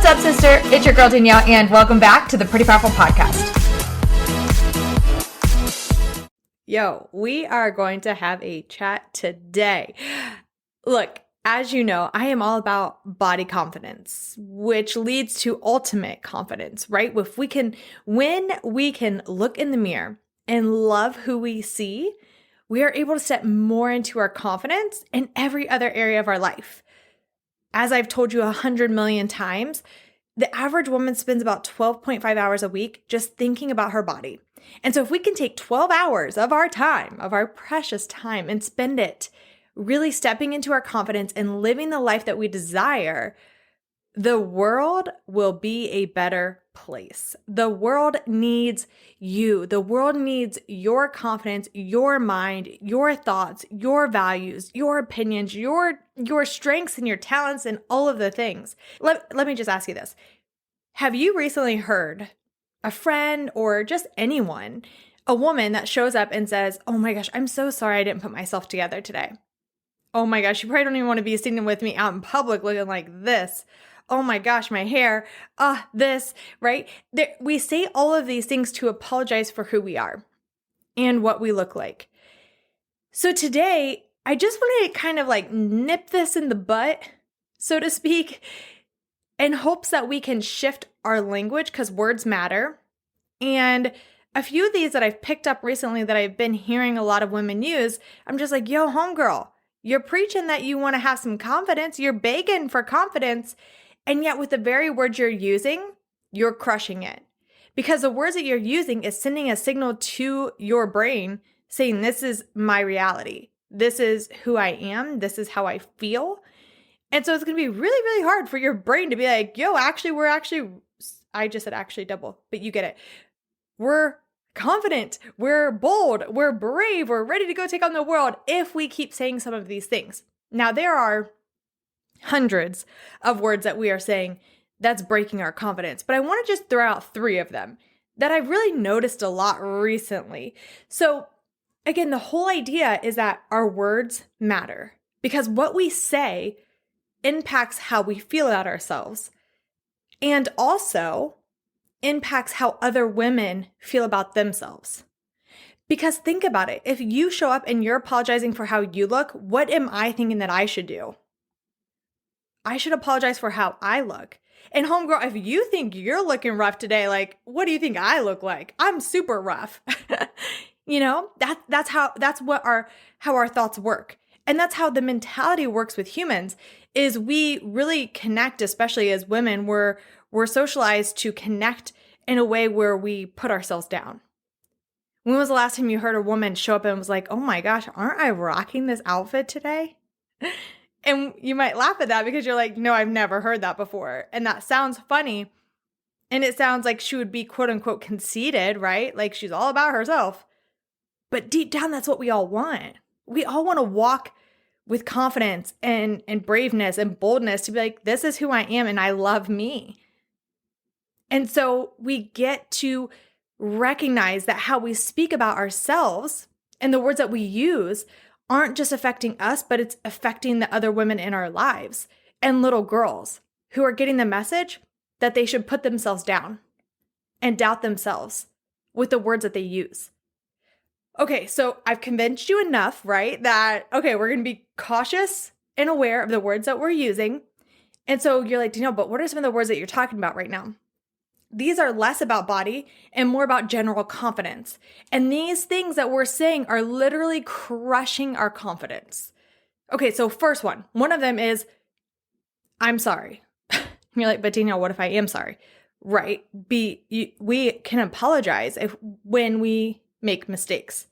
What's up, sister? It's your girl Danielle, and welcome back to the Pretty Powerful Podcast. Yo, we are going to have a chat today. Look, as you know, I am all about body confidence, which leads to ultimate confidence, right? When we can look in the mirror and love who we see, we are able to step more into our confidence in every other area of our life. As I've told you 100 million times, the average woman spends about 12.5 hours a week just thinking about her body. And so if we can take 12 hours of our time, of our precious time, and spend it really stepping into our confidence and living the life that we desire, the world will be a better place. The world needs you. The world needs your confidence, your mind, your thoughts, your values, your opinions, your strengths and your talents and all of the things. Let me just ask you this. Have you recently heard a friend or just anyone, a woman that shows up and says, "Oh my gosh, I'm so sorry I didn't put myself together today. Oh my gosh, you probably don't even want to be sitting with me out in public looking like this. Oh my gosh, my hair, this," right? We say all of these things to apologize for who we are and what we look like. So today, I just wanted to kind of like nip this in the butt, so to speak, in hopes that we can shift our language because words matter. And a few of these that I've picked up recently that I've been hearing a lot of women use, I'm just like, yo, homegirl, you're preaching that you want to have some confidence. You're begging for confidence. And yet with the very words you're using, you're crushing it. Because the words that you're using is sending a signal to your brain saying, this is my reality. This is who I am. This is how I feel. And so it's going to be really, really hard for your brain to be like, yo, I just said actually double, but you get it. We're confident, we're bold, we're brave, we're ready to go take on the world if we keep saying some of these things. Now, there are hundreds of words that we are saying that's breaking our confidence, but I want to just throw out 3 of them that I've really noticed a lot recently. So again, the whole idea is that our words matter because what we say impacts how we feel about ourselves and also impacts how other women feel about themselves. Because think about it. If you show up and you're apologizing for how you look, what am I thinking that I should do? I should apologize for how I look. And homegirl, if you think you're looking rough today, like, what do you think I look like? I'm super rough. That's how our thoughts work. And that's how the mentality works with humans is we really connect, especially as women, we're socialized to connect in a way where we put ourselves down. When was the last time you heard a woman show up and was like, "Oh my gosh, aren't I rocking this outfit today?" And you might laugh at that because you're like, no, I've never heard that before. And that sounds funny. And it sounds like she would be quote unquote conceited, right? Like she's all about herself. But deep down, that's what we all want. We all want to walk with confidence and braveness and boldness to be like, this is who I am and I love me. And so we get to recognize that how we speak about ourselves and the words that we use aren't just affecting us, but it's affecting the other women in our lives and little girls who are getting the message that they should put themselves down and doubt themselves with the words that they use. Okay, so I've convinced you enough, right? That, okay, we're going to be cautious and aware of the words that we're using. And so you're like, Danielle, but what are some of the words that you're talking about right now? These are less about body and more about general confidence. And these things that we're saying are literally crushing our confidence. Okay, so first one of them is, I'm sorry. You're like, but Danielle, what if I am sorry? Right. We can apologize when we make mistakes.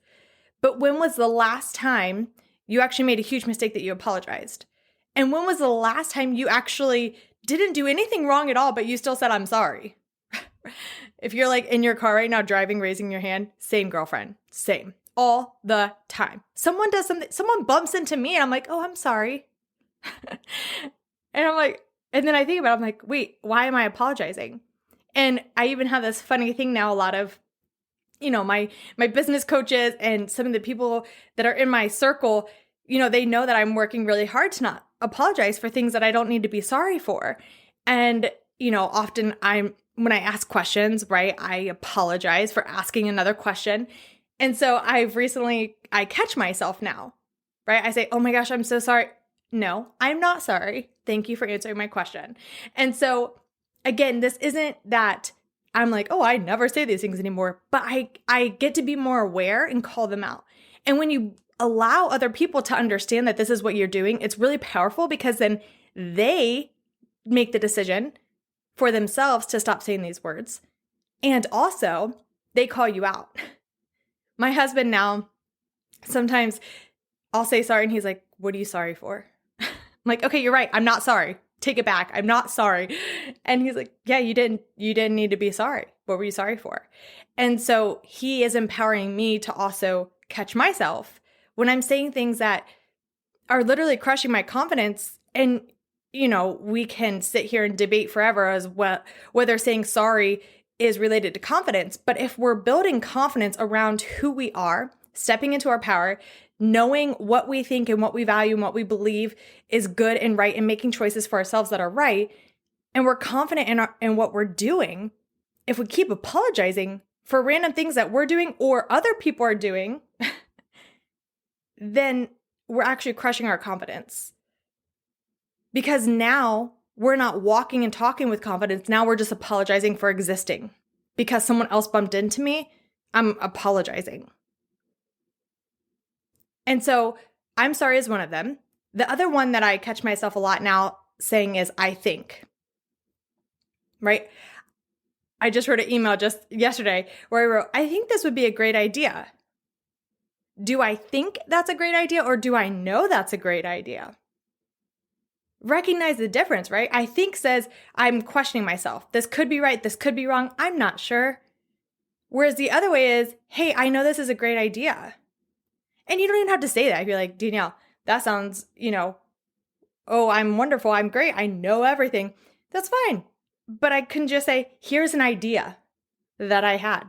But when was the last time you actually made a huge mistake that you apologized? And when was the last time you actually didn't do anything wrong at all, but you still said, I'm sorry? If you're like in your car right now driving, raising your hand, same girlfriend, same, all the time. Someone does something, someone bumps into me and I'm like, oh, I'm sorry. And I'm like, and then I think about it, I'm like, wait, why am I apologizing? And I even have this funny thing now, a lot of, my business coaches and some of the people that are in my circle, they know that I'm working really hard to not apologize for things that I don't need to be sorry for. And often when I ask questions, right, I apologize for asking another question. And so I catch myself now, right? I say, oh my gosh, I'm so sorry. No, I'm not sorry. Thank you for answering my question. And so again, this isn't that I'm like, oh, I never say these things anymore, but I get to be more aware and call them out. And when you allow other people to understand that this is what you're doing, it's really powerful because then they make the decision for themselves to stop saying these words. And also, they call you out. My husband now, sometimes I'll say sorry and he's like, what are you sorry for? I'm like, okay, you're right. I'm not sorry. Take it back. I'm not sorry. And he's like, yeah, you didn't need to be sorry. What were you sorry for? And so he is empowering me to also catch myself when I'm saying things that are literally crushing my confidence. And, we can sit here and debate forever as well whether saying sorry is related to confidence. But if we're building confidence around who we are, stepping into our power, knowing what we think and what we value and what we believe is good and right, and making choices for ourselves that are right, and we're confident in what we're doing, if we keep apologizing for random things that we're doing or other people are doing, then we're actually crushing our confidence. Because now we're not walking and talking with confidence. Now we're just apologizing for existing. Because someone else bumped into me, I'm apologizing. And so I'm sorry is one of them. The other one that I catch myself a lot now saying is I think, right? I just wrote an email just yesterday where I wrote, I think this would be a great idea. Do I think that's a great idea or do I know that's a great idea? Recognize the difference, right? I think says I'm questioning myself. This could be right. This could be wrong. I'm not sure. Whereas the other way is, hey, I know this is a great idea. And you don't even have to say that. If you're like, Danielle, that sounds, oh, I'm wonderful. I'm great. I know everything. That's fine. But I can just say, here's an idea that I had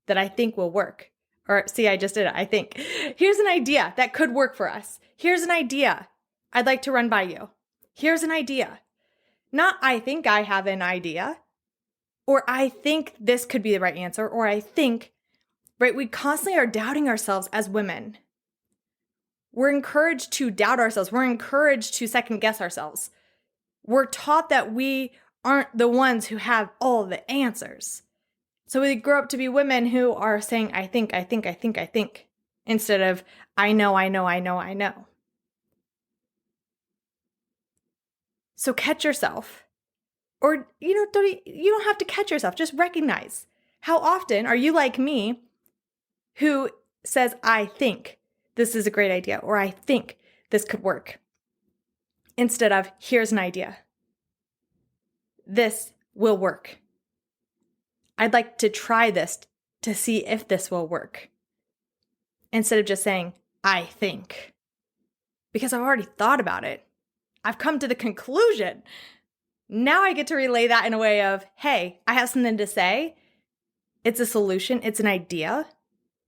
that I think will work. Or see, I just did it. I think. Here's an idea that could work for us. Here's an idea I'd like to run by you. Here's an idea. Not I think I have an idea, or I think this could be the right answer, or I think, right? We constantly are doubting ourselves as women. We're encouraged to doubt ourselves. We're encouraged to second guess ourselves. We're taught that we aren't the ones who have all the answers. So we grow up to be women who are saying, I think, instead of I know. So catch yourself. Or, you don't have to catch yourself. Just recognize. How often are you like me who says, I think this is a great idea, or I think this could work, instead of here's an idea. This will work. I'd like to try this to see if this will work, instead of just saying, I think, because I've already thought about it. I've come to the conclusion. Now I get to relay that in a way of, hey, I have something to say. It's a solution. It's an idea.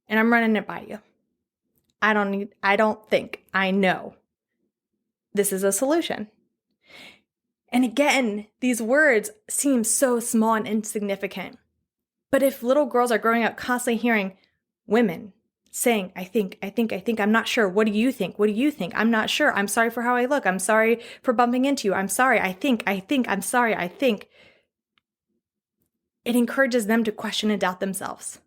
And I'm running it by you. I know this is a solution. And again, these words seem so small and insignificant. But if little girls are growing up constantly hearing women saying, I think, I'm not sure. What do you think? I'm not sure. I'm sorry for how I look. I'm sorry for bumping into you. I'm sorry. I think, I'm sorry. I think. It encourages them to question and doubt themselves.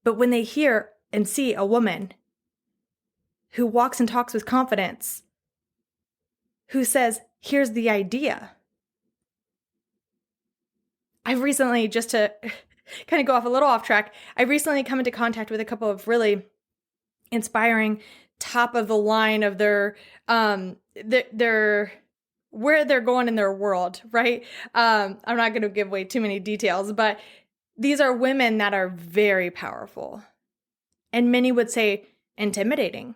But when they hear and see a woman who walks and talks with confidence, who says, here's the idea. I've recently, just to kind of go off a little off track, I've recently come into contact with a couple of really inspiring, top of the line of their where they're going in their world, right? I'm not going to give away too many details, but these are women that are very powerful. And many would say intimidating.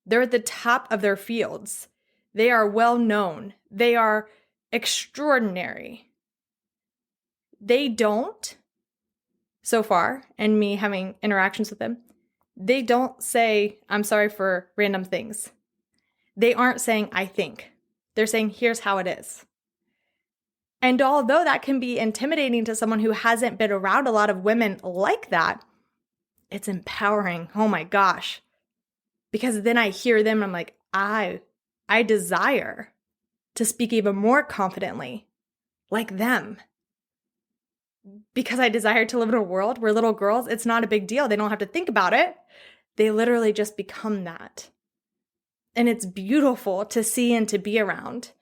They're at the top of their fields. They are well known. They are extraordinary. They don't, so far, and me having interactions with them, they don't say, I'm sorry for random things. They aren't saying, I think. They're saying, here's how it is. And although that can be intimidating to someone who hasn't been around a lot of women like that, it's empowering. Oh my gosh. Because then I hear them and I'm like, I desire to speak even more confidently like them. Because I desire to live in a world where little girls, it's not a big deal. They don't have to think about it. They literally just become that. And it's beautiful to see and to be around.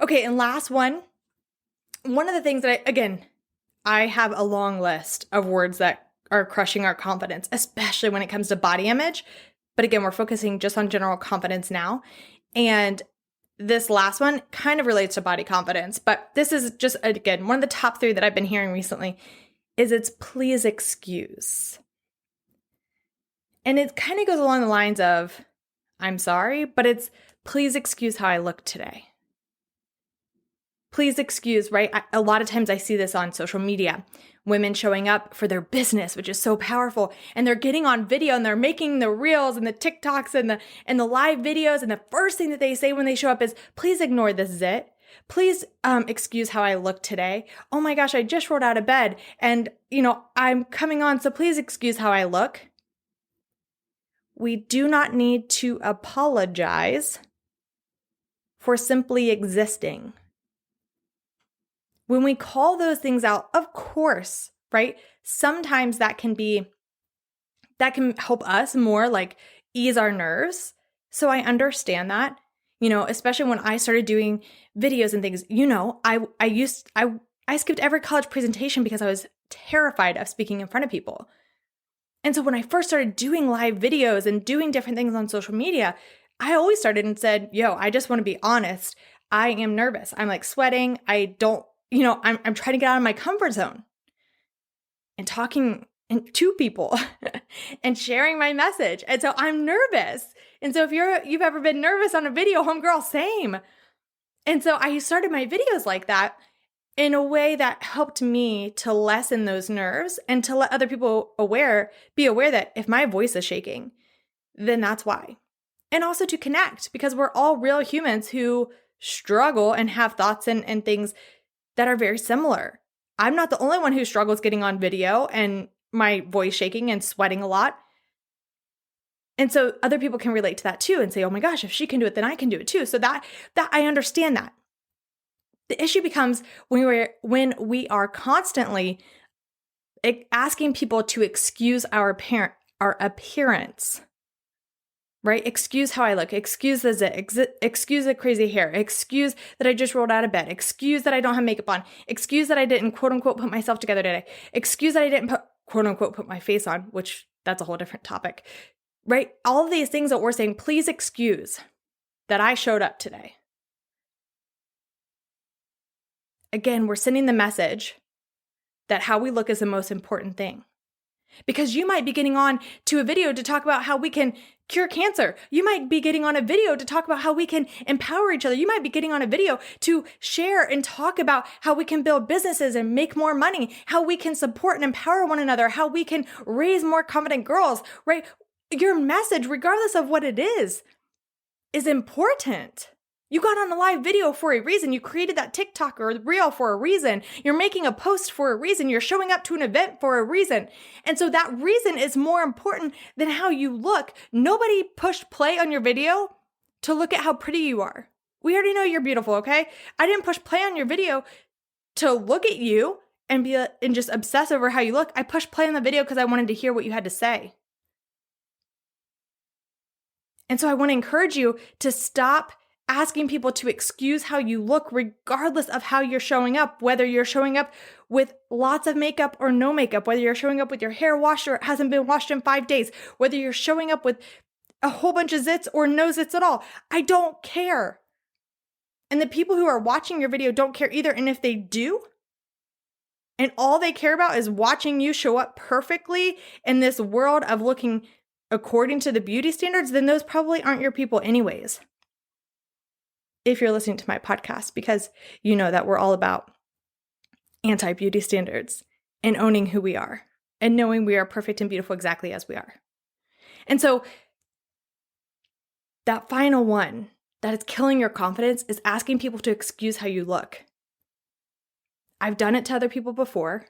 Okay, and last one. One of the things that I have a long list of words that are crushing our confidence, especially when it comes to body image. But again, we're focusing just on general confidence now. And this last one kind of relates to body confidence, but this is just, again, one of the top 3 that I've been hearing recently is it's please excuse. And it kind of goes along the lines of, I'm sorry, but it's please excuse how I look today. Please excuse, right? A lot of times I see this on social media, women showing up for their business, which is so powerful. And they're getting on video and they're making the reels and the TikToks and the live videos. And the first thing that they say when they show up is, please ignore this zit. Please excuse how I look today. Oh my gosh, I just rolled out of bed and, I'm coming on. So please excuse how I look. We do not need to apologize for simply existing. When we call those things out, of course, right? Sometimes that can help us more like ease our nerves. So I understand that, especially when I started doing videos and things, I skipped every college presentation because I was terrified of speaking in front of people. And so when I first started doing live videos and doing different things on social media, I always started and said, I just want to be honest. I am nervous. I'm like sweating. I'm trying to get out of my comfort zone and talking to people and sharing my message. And so I'm nervous. And so if you've ever been nervous on a video, homegirl, same. And so I started my videos like that in a way that helped me to lessen those nerves and to let other people be aware that if my voice is shaking, then that's why. And also to connect, because we're all real humans who struggle and have thoughts and things that are very similar. I'm not the only one who struggles getting on video and my voice shaking and sweating a lot. And so other people can relate to that too and say, oh my gosh, if she can do it, then I can do it too. So that I understand that. The issue becomes when we are constantly asking people to excuse our appearance. Right? Excuse how I look. Excuse the zit. Excuse the crazy hair. Excuse that I just rolled out of bed. Excuse that I don't have makeup on. Excuse that I didn't quote unquote put myself together today. Excuse that I didn't quote unquote put my face on, which that's a whole different topic. Right? All of these things that we're saying, please excuse that I showed up today. Again, we're sending the message that how we look is the most important thing. Because you might be getting on to a video to talk about how we can cure cancer. You might be getting on a video to talk about how we can empower each other. You might be getting on a video to share and talk about how we can build businesses and make more money, how we can support and empower one another, how we can raise more confident girls, right? Your message, regardless of what it is important. You got on a live video for a reason. You created that TikTok or reel for a reason. You're making a post for a reason. You're showing up to an event for a reason. And so that reason is more important than how you look. Nobody pushed play on your video to look at how pretty you are. We already know you're beautiful, okay? I didn't push play on your video to look at you and just obsess over how you look. I pushed play on the video because I wanted to hear what you had to say. And so I want to encourage you to stop asking people to excuse how you look regardless of how you're showing up, whether you're showing up with lots of makeup or no makeup, whether you're showing up with your hair washed or it hasn't been washed in 5 days, whether you're showing up with a whole bunch of zits or no zits at all. I don't care. And the people who are watching your video don't care either. And if they do, and all they care about is watching you show up perfectly in this world of looking according to the beauty standards, then those probably aren't your people anyways. If you're listening to my podcast, because you know that we're all about anti-beauty standards and owning who we are and knowing we are perfect and beautiful exactly as we are. And so that final one that is killing your confidence is asking people to excuse how you look. I've done it to other people before.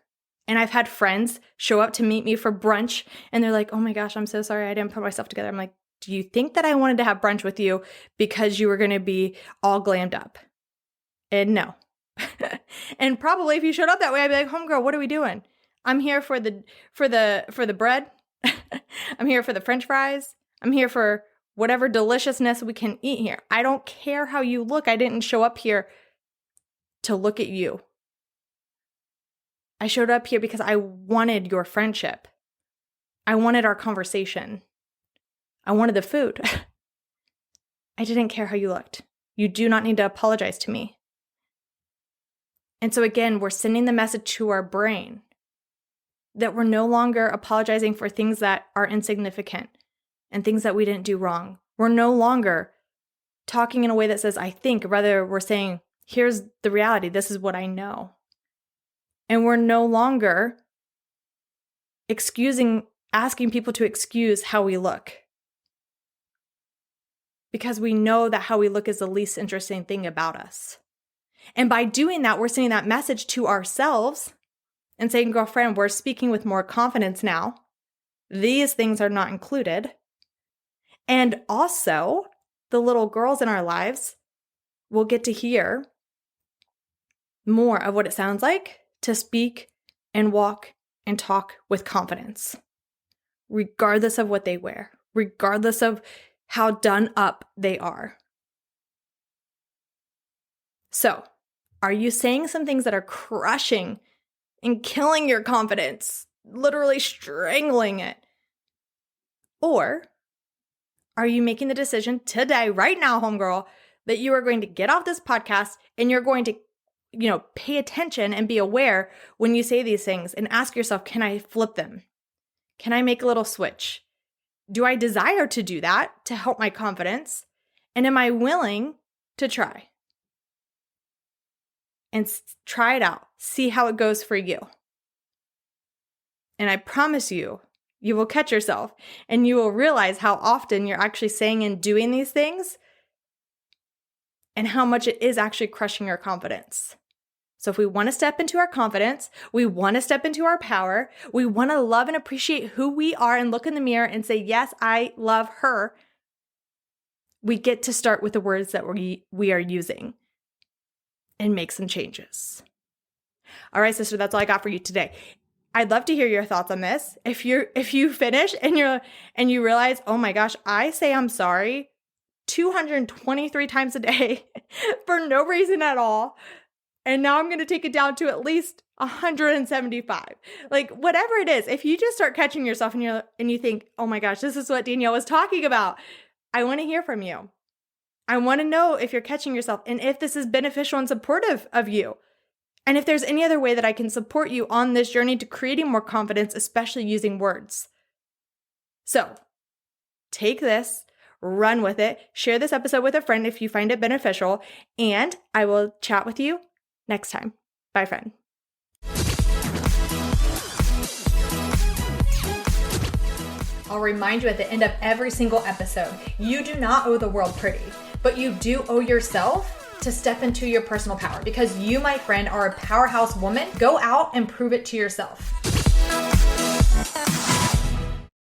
And I've had friends show up to meet me for brunch and they're like, oh my gosh, I'm so sorry I didn't put myself together. I'm like, do you think that I wanted to have brunch with you because you were going to be all glammed up? And no. And probably if you showed up that way, I'd be like, homegirl, what are we doing? I'm here for the bread. I'm here for the French fries. I'm here for whatever deliciousness we can eat here. I don't care how you look. I didn't show up here to look at you. I showed up here because I wanted your friendship. I wanted our conversation. I wanted the food. I didn't care how you looked. You do not need to apologize to me. And so again, we're sending the message to our brain that we're no longer apologizing for things that are insignificant and things that we didn't do wrong. We're no longer talking in a way that says, I think, rather we're saying, here's the reality. This is what I know. And we're no longer asking people to excuse how we look. Because we know that how we look is the least interesting thing about us. And by doing that, we're sending that message to ourselves and saying, girlfriend, we're speaking with more confidence now. These things are not included. And also, the little girls in our lives will get to hear more of what it sounds like to speak and walk and talk with confidence, regardless of what they wear, regardless of how done up they are. So, are you saying some things that are crushing and killing your confidence, literally strangling it? Or are you making the decision today, right now, homegirl, that you are going to get off this podcast and you're going to pay attention and be aware when you say these things and ask yourself, can I flip them? Can I make a little switch? Do I desire to do that to help my confidence? And am I willing to try? And try it out. See how it goes for you. And I promise you, you will catch yourself and you will realize how often you're actually saying and doing these things and how much it is actually crushing your confidence. So if we want to step into our confidence, we want to step into our power, we want to love and appreciate who we are and look in the mirror and say, yes, I love her, we get to start with the words that we are using and make some changes. All right, sister, that's all I got for you today. I'd love to hear your thoughts on this. If you finish and you realize, oh my gosh, I say I'm sorry 223 times a day for no reason at all. And now I'm going to take it down to at least 175. Like whatever it is, if you just start catching yourself and you think, oh my gosh, this is what Danielle was talking about. I want to hear from you. I want to know if you're catching yourself and if this is beneficial and supportive of you. And if there's any other way that I can support you on this journey to creating more confidence, especially using words. So take this, run with it, share this episode with a friend if you find it beneficial, and I will chat with you next time. Bye, friend. I'll remind you at the end of every single episode, you do not owe the world pretty, but you do owe yourself to step into your personal power because you, my friend, are a powerhouse woman. Go out and prove it to yourself.